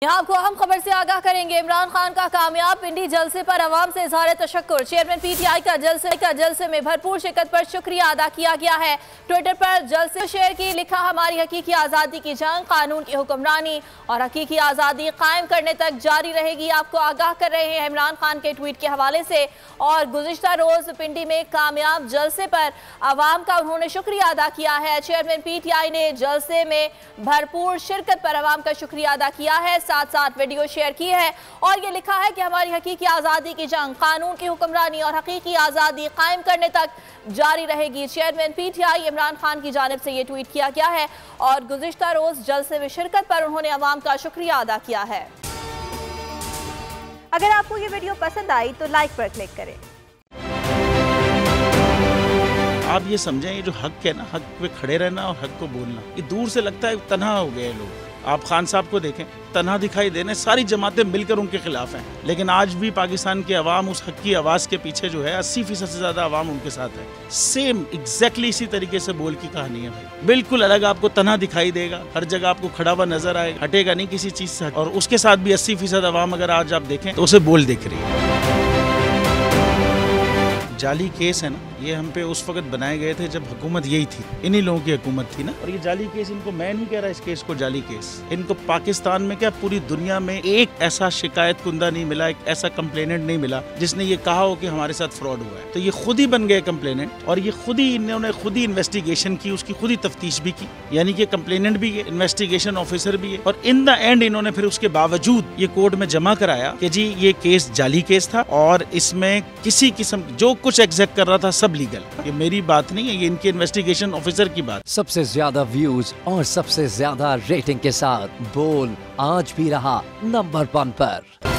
यहाँ आपको अहम खबर से आगाह करेंगे। इमरान खान का कामयाब पिंडी जलसे पर अवाम से इज़हार तशक्कुर। चेयरमैन पीटीआई का जलसे में भरपूर शिरकत पर शुक्रिया अदा किया गया है। ट्विटर पर जलसे शेयर की लिखा, हमारी हकीकी आज़ादी की जंग कानून की हुक्मरानी और हकीकी आज़ादी कायम करने तक जारी रहेगी। आपको आगाह कर रहे हैं इमरान खान के ट्वीट के हवाले से। और गुज़िश्ता रोज़ पिंडी में कामयाब जलसे पर अवाम का उन्होंने शुक्रिया अदा किया है। चेयरमैन पीटीआई ने जलसे में भरपूर शिरकत पर अवाम का शुक्रिया अदा किया है, साथ साथ वीडियो शेयर की है और ये लिखा है कि हमारी हकीकी आज़ादी की जंग कानून की हुक्मरानी और हकीकी आज़ादी कायम करने तक जारी रहेगी। चेयरमैन पीटीआई इमरान खान की जानिब से ये ट्वीट किया गया है और गुज़िश्ता रोज़ जलसे में शिरकत पर उन्होंने अवाम का शुक्रिया अदा किया है। अगर आपको ये वीडियो पसंद आई तो लाइक पर क्लिक करें। आप ये समझें, ये जो हक है ना, हक पे खड़े रहना और हक को बोलना, ये दूर से लगता है तन्हा हो गए लोग। आप खान साहब को देखें, तन्हा दिखाई देने, सारी जमातें मिलकर उनके खिलाफ हैं, लेकिन आज भी पाकिस्तान की आवाम उस हक की आवाज़ के पीछे जो है 80% से ज़्यादा आवाम उनके साथ है। सेम एग्जैक्टली इसी तरीके से बोल की कहानी है भाई, बिल्कुल अलग आपको तन्हा दिखाई देगा, हर जगह आपको खड़ा हुआ नजर आएगा, हटेगा नहीं किसी चीज़ से। और उसके साथ भी 80% आवाम अगर आज आप देखें तो उसे बोल दिख रही है। जाली केस है ना, ये हम पे उस वक्त बनाए गए थे जब हुकूमत यही थी, इन्हीं लोगों की हुकूमत थी ना। और ये जाली केस, इनको मैं नहीं कह रहा इस केस को जाली केस, इनको पाकिस्तान में क्या पूरी दुनिया में एक ऐसा शिकायत कुंदा नहीं मिला, एक ऐसा कंप्लेनेंट नहीं मिला जिसने ये कहा हो कि हमारे साथ फ्रॉड हुआ है। तो ये खुद ही बन गए कंप्लेनेंट और ये खुद ही इन्होंने खुद ही इन्वेस्टिगेशन की, उसकी खुद ही तफ्तीश भी की, यानी कि कंप्लेनेंट भी है, इन्वेस्टिगेशन ऑफिसर भी है। और इन द एंड इन्होंने फिर उसके बावजूद ये कोर्ट में जमा कराया कि जी ये केस जाली केस था और इसमें किसी किस्म जो कुछ एग्जैक्ट कर रहा था सब लीगल। ये मेरी बात नहीं है, ये इनके इन्वेस्टिगेशन ऑफिसर की बात। सबसे ज्यादा व्यूज और सबसे ज्यादा रेटिंग के साथ बोल आज भी रहा नंबर 1 पर।